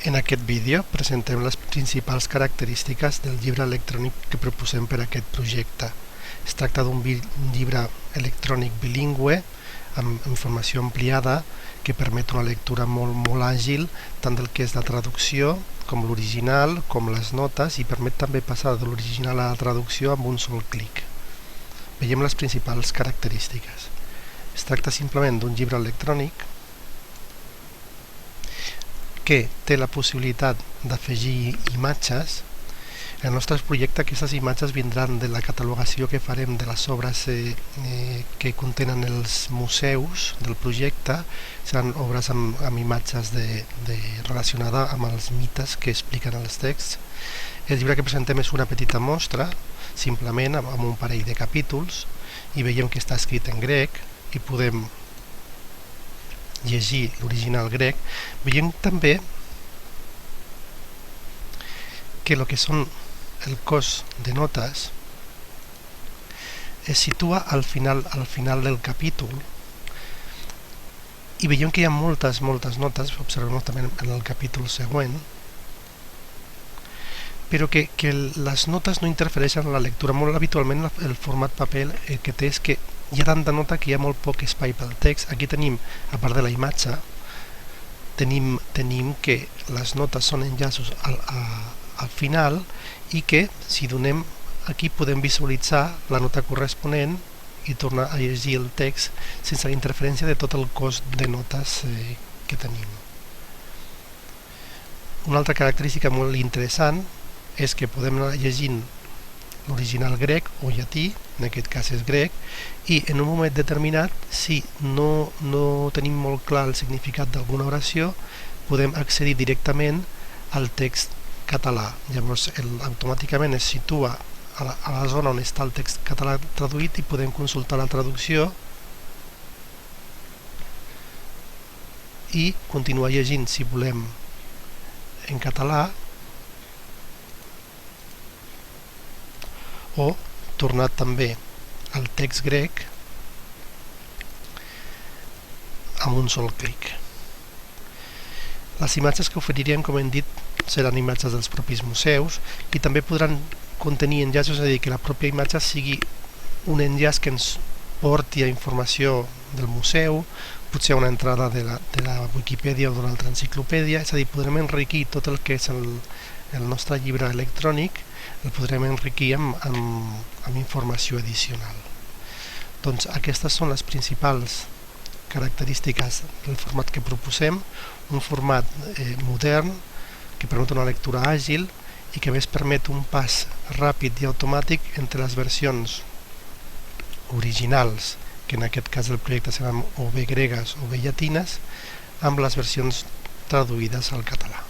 En aquest vídeo presentem les principals característiques del llibre electrònic que proposem per a aquest projecte. Es tracta d'un llibre electrònic bilingüe amb informació ampliada que permet una lectura molt àgil tant del que és la traducció com l'original, com les notes, i permet també passar de l'original a la traducció amb un sol clic. Veiem les principals característiques. Es tracta simplement d'un llibre electrònic que té la possibilitat d'afegir imatges. En el nostre projecte aquestes imatges vindran de la catalogació que farem de les obres que contenen els museus del projecte. Seran obres amb imatges relacionades amb els mites que expliquen els texts. El llibre que presentem és una petita mostra, simplement amb un parell de capítols, i veiem que està escrit en grec i podem llegir l'original grec. Veiem també que el que són el cos de notes es situa al final del capítol, i veiem que hi ha moltes notes, observem també en el capítol següent, però que les notes no interfereixen en la lectura. Molt habitualment el format paper que té és que hi ha tanta nota que hi ha molt poc espai pel text. Aquí tenim, a part de la imatge, tenim que les notes són enllaços al final, i que si donem aquí podem visualitzar la nota corresponent i tornar a llegir el text sense la interferència de tot el cos de notes que tenim. Una altra característica molt interessant és que podem anar llegint l'original grec o llatí, en aquest cas és grec, i en un moment determinat, si no tenim molt clar el significat d'alguna oració, podem accedir directament al text català. Llavors automàticament es situa a la zona on està el text català traduït i podem consultar la traducció i continuar llegint, si volem, en català, o tornar també al text grec amb un sol clic. Les imatges que oferirem, com hem dit, seran imatges dels propis museus, i també podran contenir enllaços, és a dir, que la pròpia imatge sigui un enllaç que ens porti a informació del museu, potser una entrada de la Wikipedia o d'una altra enciclopèdia. És a dir, podrem enriquir tot el que és el nostre llibre electrònic, el podrem enriquir amb informació addicional. Doncs aquestes són les principals característiques del format que proposem, un format modern que permet una lectura àgil i que a més permet un pas ràpid i automàtic entre les versions originals, que en aquest cas del projecte seran o bé gregues o bé llatines, amb les versions traduïdes al català.